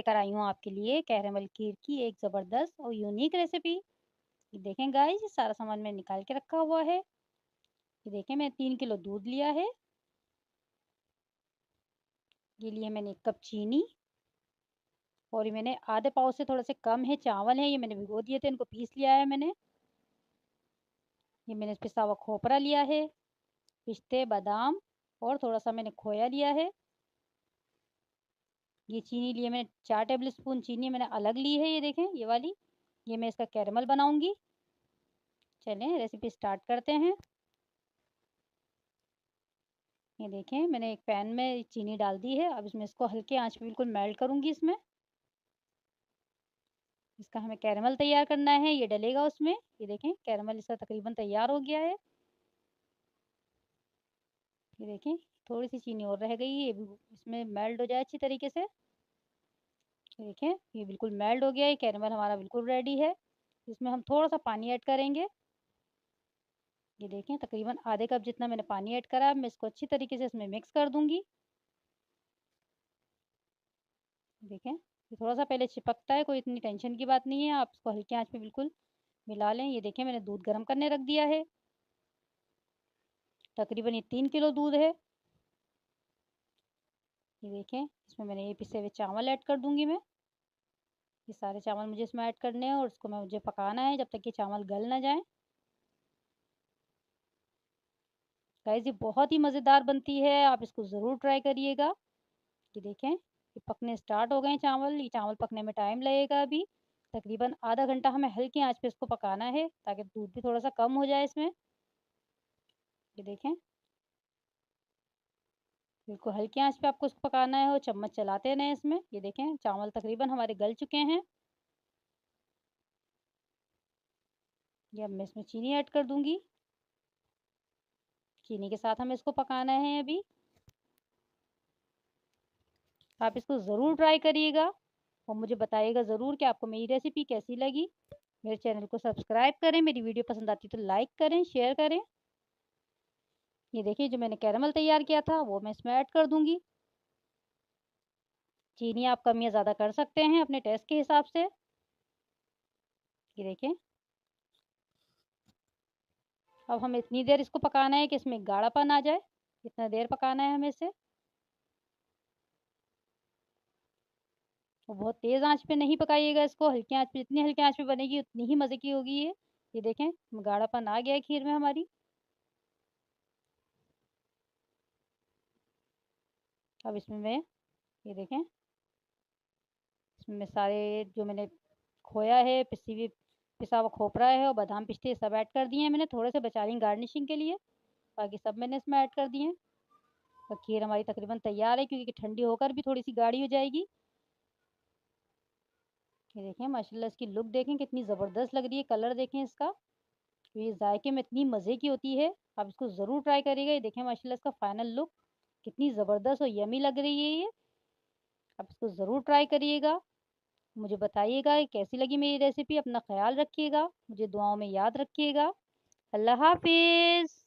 लेकर आई हूँ आपके लिए कैरेमल खीर की एक ज़बरदस्त और यूनिक रेसिपी। ये देखें गाइस, ये सारा सामान मैंने निकाल के रखा हुआ है। ये देखें, मैंने 3 किलो दूध लिया है। ये लिए मैंने 1 कप चीनी और ये मैंने आधे पाव से थोड़ा से कम है चावल है, ये मैंने भिगो दिए थे, इनको पीस लिया है मैंने। ये मैंने पिसा हुआ खोपरा लिया है, पिस्ते, बादाम और थोड़ा सा मैंने खोया लिया है। ये चीनी लिए मैंने 4 टेबल स्पून चीनी मैंने अलग ली है, ये देखें ये वाली। ये मैं इसका कैरेमल बनाऊंगी। चलें रेसिपी स्टार्ट करते हैं। ये देखें, मैंने एक पैन में चीनी डाल दी है। अब इसमें इसको हल्के आंच पे बिल्कुल मेल्ट करूंगी। इसका हमें कैरेमल तैयार करना है, ये डलेगा उसमें। ये देखें, कैरेमल इसका तकरीबन तैयार हो गया है। ये देखें, थोड़ी सी चीनी और रह गई है, ये भी इसमें मेल्ट हो जाए अच्छी तरीके से। ये देखें, ये बिल्कुल मेल्ट हो गया है, कैरेमल हमारा बिल्कुल रेडी है। इसमें हम थोड़ा सा पानी ऐड करेंगे। ये देखें, तकरीबन आधे कप जितना मैंने पानी ऐड करा। मैं इसको अच्छी तरीके से इसमें मिक्स कर दूंगी। देखें, ये थोड़ा सा पहले चिपकता है, कोई इतनी टेंशन की बात नहीं है। आप इसको हल्की आंच पे बिल्कुल मिला लें। ये देखें, मैंने दूध गर्म करने रख दिया है। तकरीबन ये 3 किलो दूध है। ये देखें, इसमें मैंने ये पिसे हुए चावल ऐड कर दूंगी मैं। ये सारे चावल मुझे इसमें ऐड करने हैं और इसको मुझे पकाना है जब तक कि चावल गल ना जाए। गाइस, ये बहुत ही मज़ेदार बनती है, आप इसको ज़रूर ट्राई करिएगा। ये देखें, ये पकने स्टार्ट हो गए हैं चावल। ये चावल पकने में टाइम लगेगा अभी। तकरीबन आधा घंटा हमें हल्की आंच पे इसको पकाना है ताकि दूध भी थोड़ा सा कम हो जाए इसमें। ये देखें, बिल्कुल हल्की आंच पे आपको इसको पकाना है और चम्मच चलाते रहें इसमें। ये देखें, चावल तकरीबन हमारे गल चुके हैं। ये अब मैं इसमें चीनी ऐड कर दूंगी। चीनी के साथ हमें इसको पकाना है अभी। आप इसको ज़रूर ट्राई करिएगा और मुझे बताइएगा ज़रूर कि आपको मेरी रेसिपी कैसी लगी। मेरे चैनल को सब्सक्राइब करें, मेरी वीडियो पसंद आती तो लाइक करें, शेयर करें। ये देखिए, जो मैंने कैरेमल तैयार किया था वो मैं इसमें ऐड कर दूंगी। चीनी आप कम या ज़्यादा कर सकते हैं अपने टेस्ट के हिसाब से। ये देखें, अब हमें इतनी देर इसको पकाना है कि इसमें गाढ़ापन आ जाए। इतना देर पकाना है हमें इसे। वो बहुत तेज़ आंच पे नहीं पकाइएगा इसको, हल्की आंच पे। जितनी हल्की आंच पे बनेगी उतनी ही मज़े की होगी ये देखें, गाढ़ापन आ गया है खीर में हमारी। अब इसमें मैं, ये देखें, इसमें सारे जो मैंने खोया है, पिसा हुआ खोपरा है और बादाम पिस्ते सब ऐड कर दिए हैं मैंने, थोड़े से बचा रही गार्निशिंग के लिए। बाकी सब मैंने इसमें ऐड कर दिए हैं। और खीर हमारी तकरीबन तैयार है, क्योंकि ठंडी होकर भी थोड़ी सी गाढ़ी हो जाएगी। ये देखें, माशाल्लाह इसकी लुक देखें कितनी ज़बरदस्त लग रही है, कलर देखें इसका। तो ये जायके में इतनी मज़े की होती है, आप इसको ज़रूर ट्राई करिएगा। ये देखें माशाल्लाह इसका फाइनल लुक कितनी ज़बरदस्त और यमी लग रही है ये। आप इसको ज़रूर ट्राई करिएगा। मुझे बताइएगा कि कैसी लगी मेरी रेसिपी। अपना ख्याल रखिएगा, मुझे दुआओं में याद रखिएगा। अल्लाह हाफिज़।